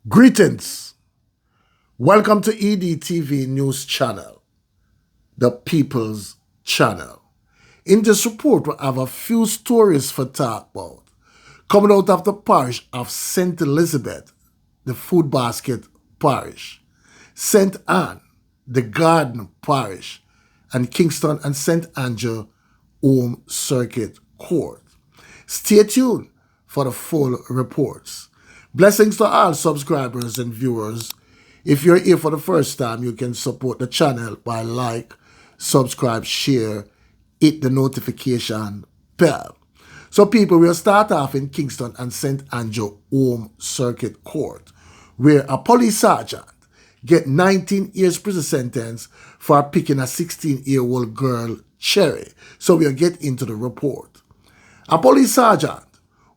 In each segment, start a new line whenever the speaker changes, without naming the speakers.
Greetings. Welcome to EDTV News Channel, the People's Channel. In this report, we have a few stories for talk about. Coming out of the parish of St. Elizabeth, the Food Basket Parish, St. Anne, the Garden Parish, and Kingston and St. Andrew Home Circuit Court. Stay tuned for the full reports. Blessings to all subscribers and viewers. If you're here for the first time, you can support the channel by like, subscribe, share, hit the notification bell. So people, we'll start off in Kingston and St. Andrew Home Circuit Court, where a police sergeant get 19 years prison sentence for picking a 16-year-old girl, Cherry. So we'll get into the report. A police sergeant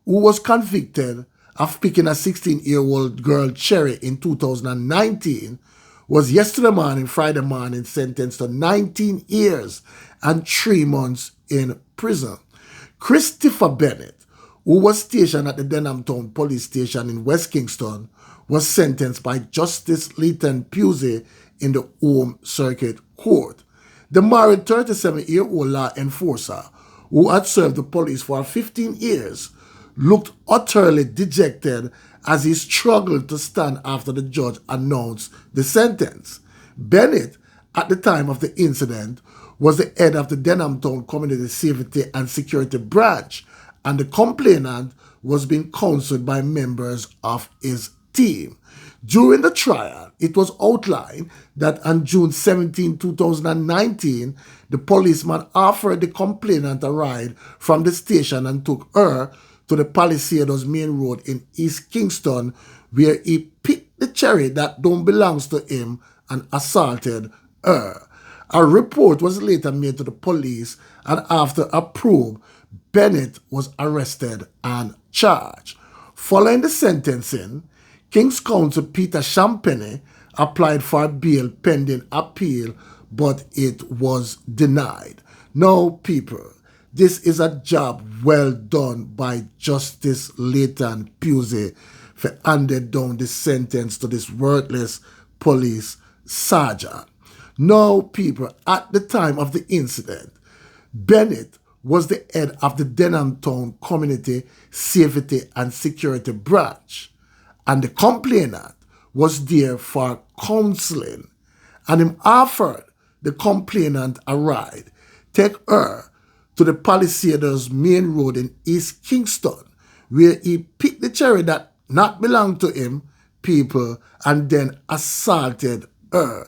who was convicted of picking a 16-year-old girl, Cherry, in 2019, was Friday morning, sentenced to 19 years and 3 months in prison. Christopher Bennett, who was stationed at the Denhamtown Police Station in West Kingston, was sentenced by Justice Leighton Pusey in the Home Circuit Court. The married 37-year-old law enforcer, who had served the police for 15 years, looked utterly dejected as he struggled to stand after the judge announced the sentence. Bennett, at the time of the incident, was the head of the Denhamtown Community Safety and Security Branch, and the complainant was being counseled by members of his team. During the trial, it was outlined that on June 17, 2019, the policeman offered the complainant a ride from the station and took her to the Palisades Main Road in East Kingston, where he picked the cherry that don't belong to him and assaulted her. A report was later made to the police, and after a probe, Bennett was arrested and charged. Following the sentencing, King's Counsel Peter Champagny applied for bail pending appeal, but it was denied. Now, people, this is a job well done by Justice Leighton Pusey for handing down the sentence to this worthless police sergeant. Now, people, at the time of the incident, Bennett was the head of the Denhamtown Community Safety and Security Branch, and the complainant was there for counseling, and him offered the complainant a ride, take her to the Palisades Main Road in East Kingston, where he picked the cherry that not belonged to him, people, and then assaulted her.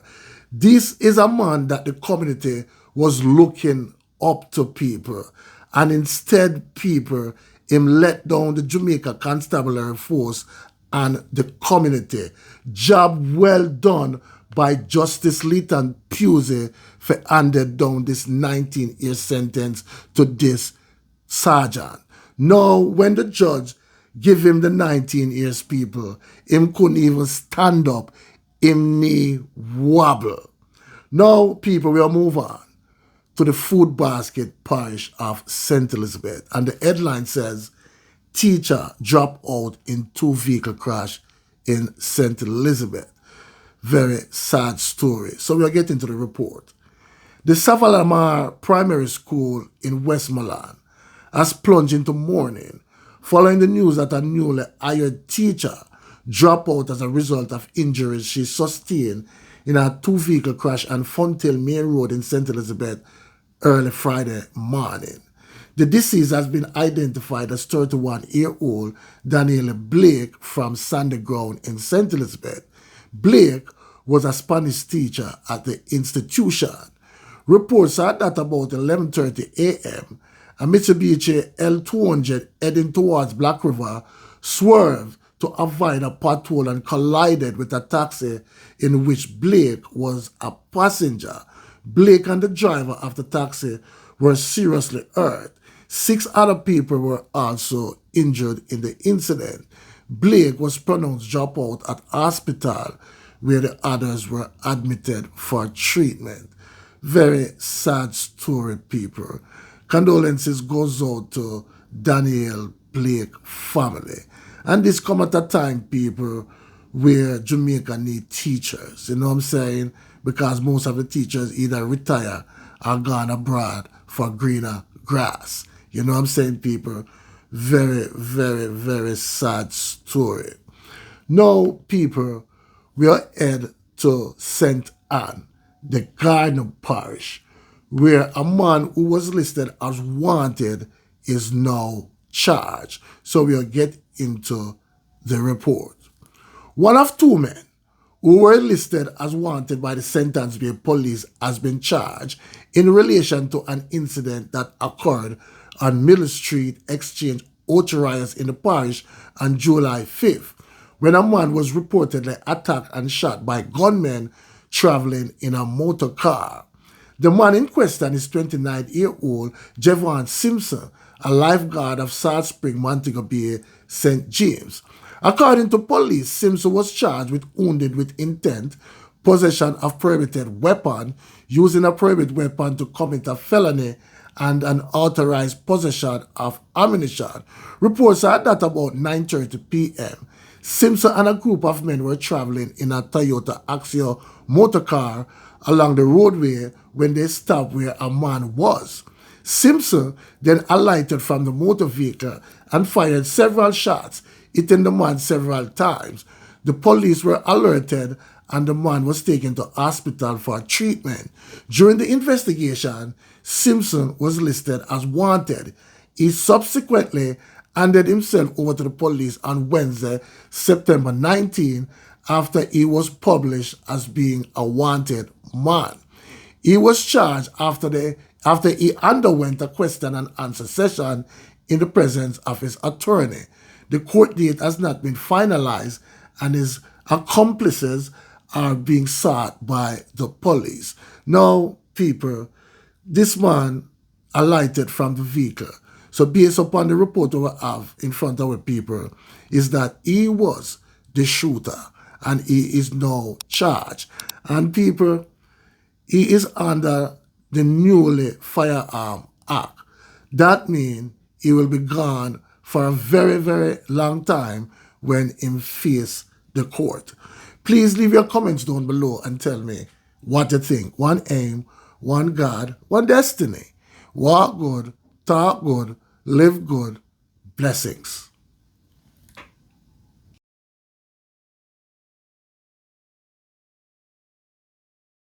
This is a man that the community was looking up to, people, and instead, people, him let down the Jamaica Constabulary Force and the community. Job well done by Justice Leighton Pusey for handed down this 19-year sentence to this sergeant. Now, when the judge give him the 19 years, people, him couldn't even stand up, him knee wobble. Now, people, we'll move on to the Food Basket Parish of St. Elizabeth, and the headline says, teacher dropped out in 2-vehicle crash in St. Elizabeth. Very sad story. So we'll get into the report. The Savalamar Primary School in Westmoreland has plunged into mourning following the news that a newly hired teacher dropped out as a result of injuries she sustained in a 2-vehicle crash on Fonthill Main Road in St. Elizabeth early Friday morning. The deceased has been identified as 31-year-old Daniel Blake from Sandy Ground in St. Elizabeth. Blake was a Spanish teacher at the institution. Reports are that about 11:30 a.m., a Mitsubishi L200 heading towards Black River swerved to avoid a pothole and collided with a taxi in which Blake was a passenger. Blake and the driver of the taxi were seriously hurt. 6 other people were also injured in the incident. Blake was pronounced dropout at hospital, where the others were admitted for treatment. Very sad story, people. Condolences goes out to Daniel Blake family. And this come at a time, people, where Jamaica need teachers, you know what I'm saying? Because most of the teachers either retire or gone abroad for greener grass. You know what I'm saying, people? Very, very, very sad story. Now, people, we are head to St. Anne, the Gardner parish, where a man who was listed as wanted is now charged. So we'll get into the report. One of two men who were listed as wanted by the St. Anne's Bay police has been charged in relation to an incident that occurred on Mill Street Exchange Auto riots in the parish on July 5th, when a man was reportedly attacked and shot by gunmen traveling in a motor car. The man in question is 29-year-old Javon Simpson, a lifeguard of Salt Spring, Montego Bay, St. James. According to police, Simpson was charged with wounded with intent, possession of prohibited weapon, using a prohibited weapon to commit a felony, and an authorized possession of ammunition. Reports are that about 9:30 p.m., Simpson and a group of men were traveling in a Toyota Axio motor car along the roadway when they stopped where a man was. Simpson then alighted from the motor vehicle and fired several shots, hitting the man several times. The police were alerted and the man was taken to hospital for treatment. During the investigation, Simpson was listed as wanted. He subsequently handed himself over to the police on Wednesday, September 19, after he was published as being a wanted man. He was charged after he underwent a question and answer session in the presence of his attorney. The court date has not been finalized and his accomplices are being sought by the police. Now, people, this man alighted from the vehicle. So based upon the report we have in front of our people, is that he was the shooter and he is now charged. And people, he is under the newly Firearm Act. That means he will be gone for a very, very long time when he face the court. Please leave your comments down below and tell me what you think. One aim, one God, one destiny. Walk good, talk good, live good. Blessings.